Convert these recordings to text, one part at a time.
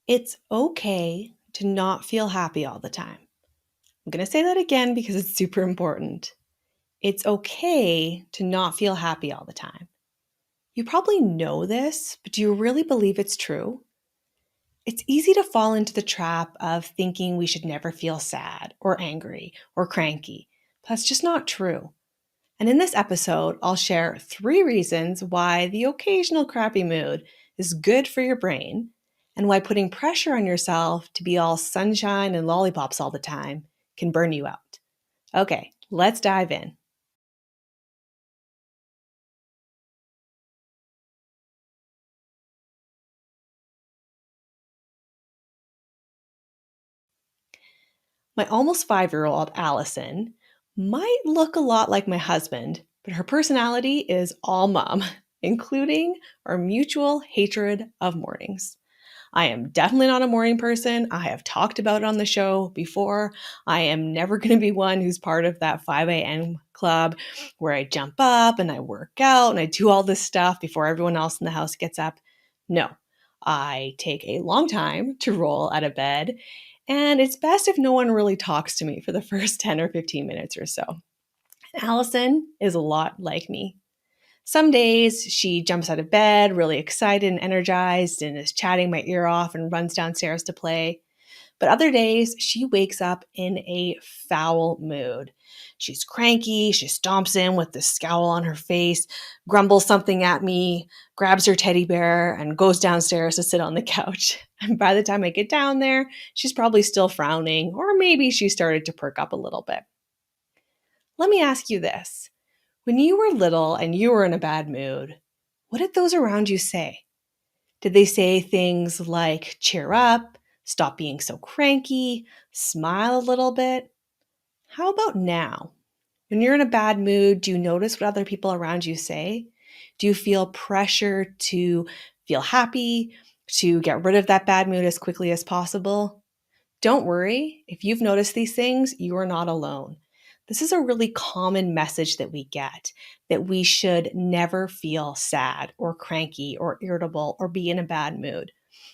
It's okay to not feel happy all the time. I'm going to say that again because it's super important. It's okay to not feel happy all the time. You probably know this, but do you really believe it's true? It's easy to fall into the trap of thinking we should never feel sad or angry or cranky. That's just not true. And in this episode, I'll share 3 reasons why the occasional crappy mood is good for your brain and why putting pressure on yourself to be all sunshine and lollipops all the time can burn you out. Okay, let's dive in. My almost 5-year-old Allison might look a lot like my husband, but her personality is all mom, including our mutual hatred of mornings. I am definitely not a morning person. I have talked about it on the show before. I am never going to be one who's part of that 5 a.m. club where I jump up and I work out and I do all this stuff before everyone else in the house gets up. No, I take a long time to roll out of bed, and it's best if no one really talks to me for the first 10 or 15 minutes or so. Allison is a lot like me. Some days she jumps out of bed, really excited and energized, and is chatting my ear off and runs downstairs to play. But other days she wakes up in a foul mood. She's cranky, she stomps in with this scowl on her face, grumbles something at me, grabs her teddy bear, and goes downstairs to sit on the couch. And by the time I get down there, she's probably still frowning, or maybe she started to perk up a little bit. Let me ask you this. When you were little and you were in a bad mood, what did those around you say? Did they say things like cheer up, stop being so cranky, smile a little bit? How about now? When you're in a bad mood, do you notice what other people around you say? Do you feel pressure to feel happy, to get rid of that bad mood as quickly as possible? Don't worry, if you've noticed these things, you are not alone. This is a really common message that we get, that we should never feel sad or cranky or irritable or be in a bad mood,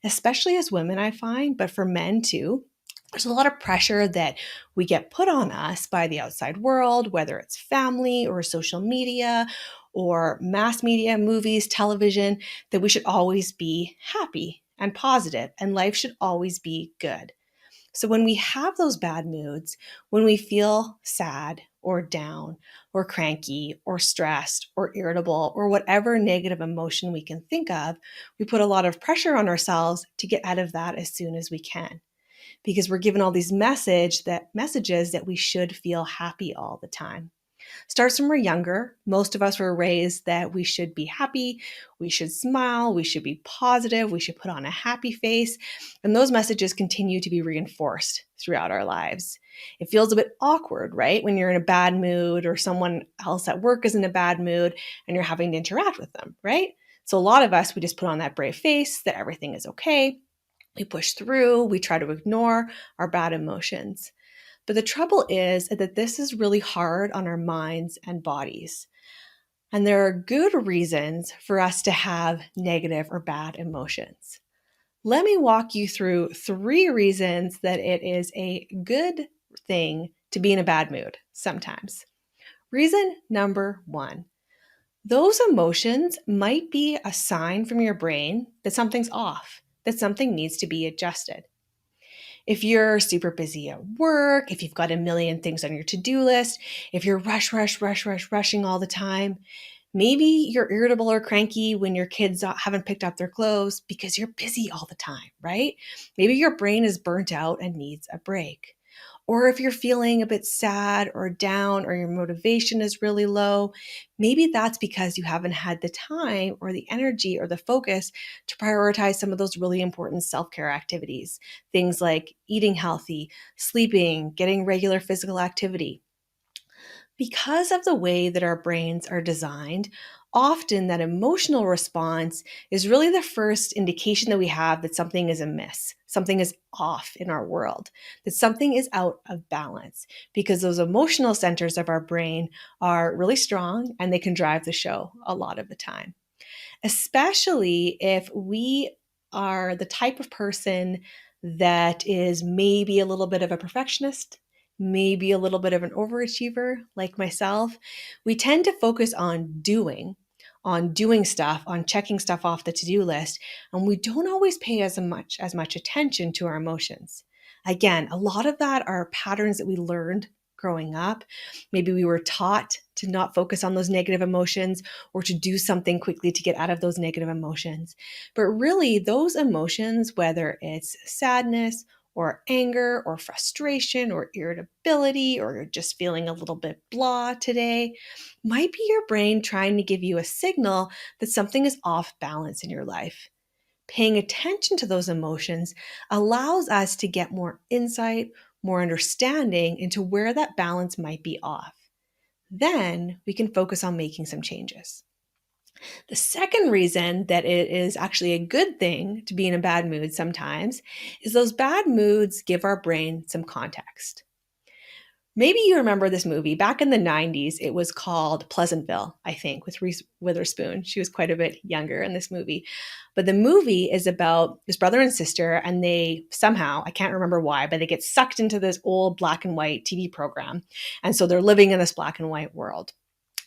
especially as women, I find, but for men too. There's a lot of pressure that we get put on us by the outside world, whether it's family or social media or mass media, movies, television, that we should always be happy and positive and life should always be good. So when we have those bad moods, when we feel sad or down or cranky or stressed or irritable or whatever negative emotion we can think of, we put a lot of pressure on ourselves to get out of that as soon as we can because we're given all these messages that we should feel happy all the time. Starts when we're younger. Most of us were raised that we should be happy, we should smile, we should be positive, we should put on a happy face. And those messages continue to be reinforced throughout our lives. It feels a bit awkward, right? When you're in a bad mood or someone else at work is in a bad mood and you're having to interact with them, right? So a lot of us, we just put on that brave face that everything is okay. We push through, we try to ignore our bad emotions. But the trouble is that this is really hard on our minds and bodies. And there are good reasons for us to have negative or bad emotions. Let me walk you through 3 reasons that it is a good thing to be in a bad mood sometimes. Reason number 1. Those emotions might be a sign from your brain that something's off, that something needs to be adjusted. If you're super busy at work, if you've got a million things on your to-do list, if you're rushing all the time, maybe you're irritable or cranky when your kids haven't picked up their clothes because you're busy all the time, right? Maybe your brain is burnt out and needs a break. Or if you're feeling a bit sad or down or your motivation is really low, maybe that's because you haven't had the time or the energy or the focus to prioritize some of those really important self-care activities. Things like eating healthy, sleeping, getting regular physical activity. Because of the way that our brains are designed, often that emotional response is really the first indication that we have that something is amiss, something is off in our world, that something is out of balance, because those emotional centers of our brain are really strong and they can drive the show a lot of the time. Especially if we are the type of person that is maybe a little bit of a perfectionist, maybe a little bit of an overachiever like myself, we tend to focus on doing stuff, on checking stuff off the to-do list, and we don't always pay as much attention to our emotions. Again, a lot of that are patterns that we learned growing up. Maybe we were taught to not focus on those negative emotions or to do something quickly to get out of those negative emotions. But really, those emotions, whether it's sadness or anger or frustration or irritability or you're just feeling a little bit blah today, might be your brain trying to give you a signal that something is off balance in your life. Paying attention to those emotions allows us to get more insight, more understanding into where that balance might be off. Then we can focus on making some changes. The second reason that it is actually a good thing to be in a bad mood sometimes is those bad moods give our brain some context. Maybe you remember this movie. Back in the 90s, it was called Pleasantville, I think, with Reese Witherspoon. She was quite a bit younger in this movie. But the movie is about this brother and sister, and they somehow, I can't remember why, but they get sucked into this old black and white TV program. And so they're living in this black and white world.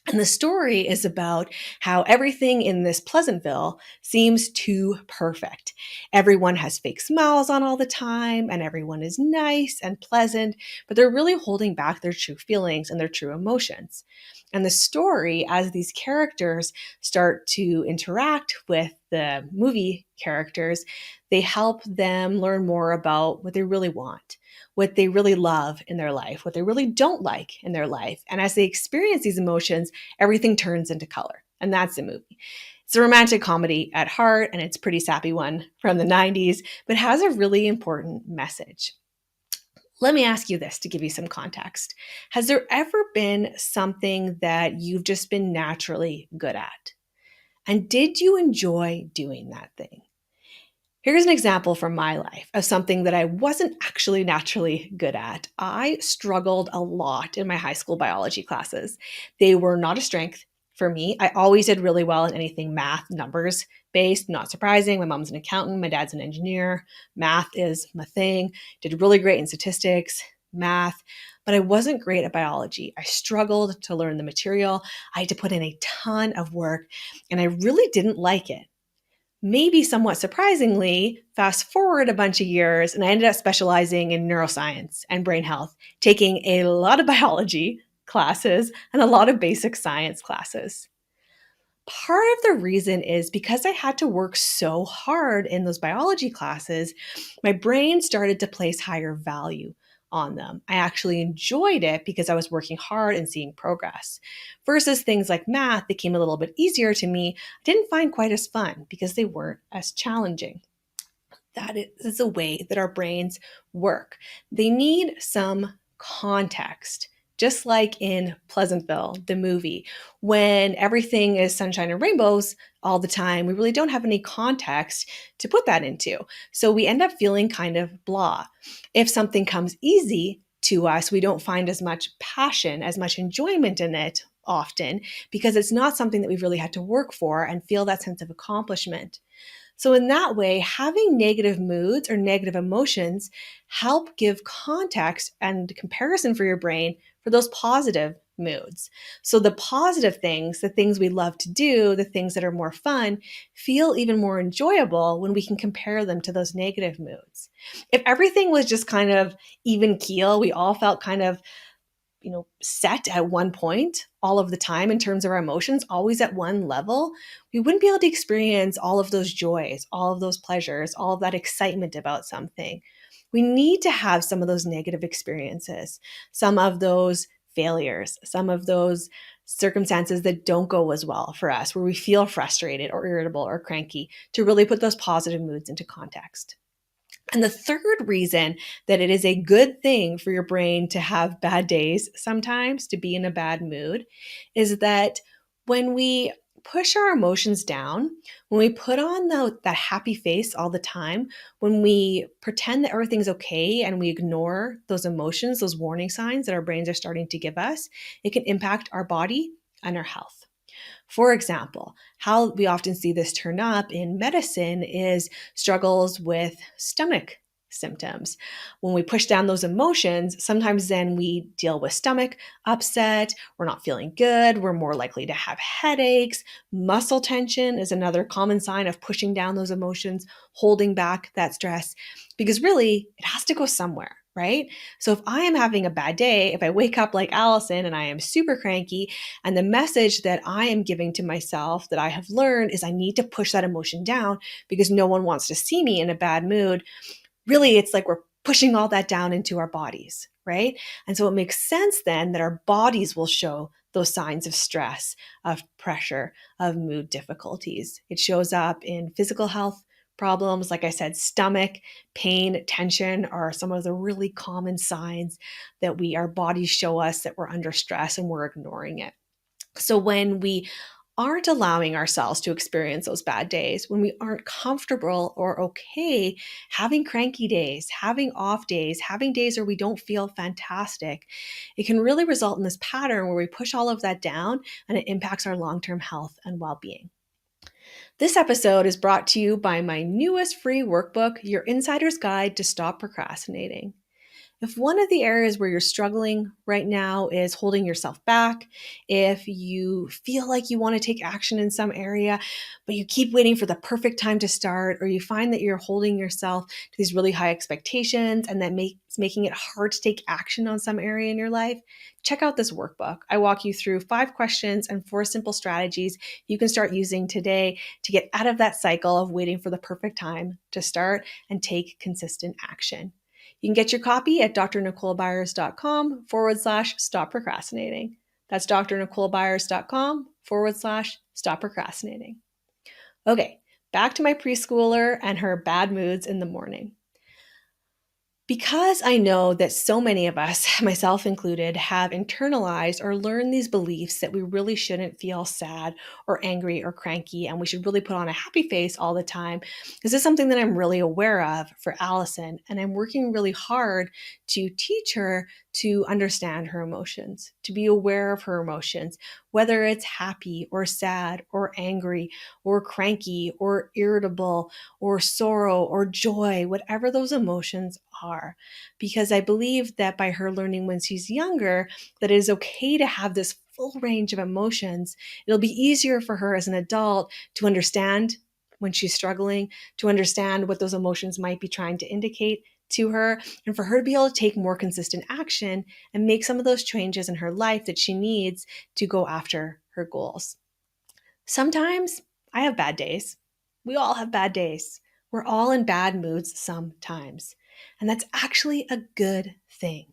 And the story is about how everything in this Pleasantville seems too perfect. Everyone has fake smiles on all the time, and everyone is nice and pleasant, but they're really holding back their true feelings and their true emotions. And the story, as these characters start to interact with the movie characters, they help them learn more about what they really want, what they really love in their life, what they really don't like in their life. And as they experience these emotions, everything turns into color. And that's the movie. It's a romantic comedy at heart, and it's a pretty sappy one from the 90s, but has a really important message. Let me ask you this to give you some context. Has there ever been something that you've just been naturally good at? And did you enjoy doing that thing? Here's an example from my life of something that I wasn't actually naturally good at. I struggled a lot in my high school biology classes. They were not a strength for me. I always did really well in anything math, numbers based, not surprising. My mom's an accountant, my dad's an engineer. Math is my thing. Did really great in statistics, math, but I wasn't great at biology. I struggled to learn the material. I had to put in a ton of work, and I really didn't like it. Maybe somewhat surprisingly, fast forward a bunch of years, and I ended up specializing in neuroscience and brain health, taking a lot of biology classes and a lot of basic science classes. Part of the reason is because I had to work so hard in those biology classes, my brain started to place higher value on them. I actually enjoyed it because I was working hard and seeing progress. Versus things like math that came a little bit easier to me, I didn't find quite as fun because they weren't as challenging. That is the way that our brains work. They need some context. Just like in Pleasantville, the movie, when everything is sunshine and rainbows all the time, we really don't have any context to put that into. So we end up feeling kind of blah. If something comes easy to us, we don't find as much passion, as much enjoyment in it often because it's not something that we've really had to work for and feel that sense of accomplishment. So, in that way, having negative moods or negative emotions help give context and comparison for your brain for those positive moods. So, the positive things, the things we love to do, the things that are more fun, feel even more enjoyable when we can compare them to those negative moods. If everything was just kind of even keel, we all felt kind of set at one point all of the time in terms of our emotions, always at one level, we wouldn't be able to experience all of those joys, all of those pleasures, all of that excitement about something. We need to have some of those negative experiences, some of those failures, some of those circumstances that don't go as well for us, where we feel frustrated or irritable or cranky, to really put those positive moods into context. And the third reason that it is a good thing for your brain to have bad days sometimes, to be in a bad mood, is that when we push our emotions down, when we put on that happy face all the time, when we pretend that everything's okay and we ignore those emotions, those warning signs that our brains are starting to give us, it can impact our body and our health. For example, how we often see this turn up in medicine is struggles with stomach symptoms. When we push down those emotions, sometimes then we deal with stomach upset, we're not feeling good, we're more likely to have headaches. Muscle tension is another common sign of pushing down those emotions, holding back that stress, because really it has to go somewhere, right? So if I am having a bad day, if I wake up like Allison and I am super cranky, and the message that I am giving to myself that I have learned is I need to push that emotion down because no one wants to see me in a bad mood, really it's like we're pushing all that down into our bodies, right? And so it makes sense then that our bodies will show those signs of stress, of pressure, of mood difficulties. It shows up in physical health problems. Like I said, stomach, pain, tension are some of the really common signs that our bodies show us that we're under stress and we're ignoring it. So when we aren't allowing ourselves to experience those bad days, when we aren't comfortable or okay having cranky days, having off days, having days where we don't feel fantastic, it can really result in this pattern where we push all of that down and it impacts our long-term health and well-being. This episode is brought to you by my newest free workbook, Your Insider's Guide to Stop Procrastinating. If one of the areas where you're struggling right now is holding yourself back, if you feel like you want to take action in some area, but you keep waiting for the perfect time to start, or you find that you're holding yourself to these really high expectations and that makes making it hard to take action on some area in your life, check out this workbook. I walk you through 5 questions and 4 simple strategies you can start using today to get out of that cycle of waiting for the perfect time to start and take consistent action. You can get your copy at drnicolebyers.com/stop procrastinating. That's drnicolebyers.com/stop procrastinating. Okay, back to my preschooler and her bad moods in the morning. Because I know that so many of us, myself included, have internalized or learned these beliefs that we really shouldn't feel sad or angry or cranky, and we should really put on a happy face all the time, this is something that I'm really aware of for Allison, and I'm working really hard to teach her to understand her emotions, to be aware of her emotions, whether it's happy or sad or angry or cranky or irritable or sorrow or joy, whatever those emotions are. Because I believe that by her learning when she's younger that it is okay to have this full range of emotions, it'll be easier for her as an adult to understand when she's struggling, to understand what those emotions might be trying to indicate to her, and for her to be able to take more consistent action and make some of those changes in her life that she needs to go after her goals. Sometimes I have bad days. We all have bad days. We're all in bad moods sometimes. And that's actually a good thing.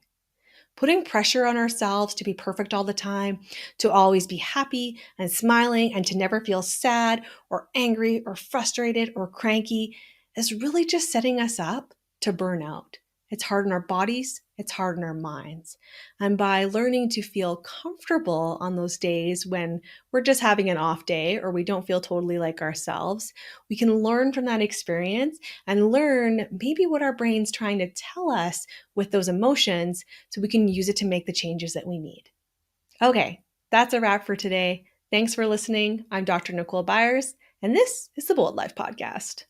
Putting pressure on ourselves to be perfect all the time, to always be happy and smiling, and to never feel sad or angry or frustrated or cranky is really just setting us up to burn out. It's hard on our bodies, it's hard on our minds. And by learning to feel comfortable on those days when we're just having an off day or we don't feel totally like ourselves, we can learn from that experience and learn maybe what our brain's trying to tell us with those emotions so we can use it to make the changes that we need. Okay, that's a wrap for today. Thanks for listening. I'm Dr. Nicole Byers, and this is the Bold Life Podcast.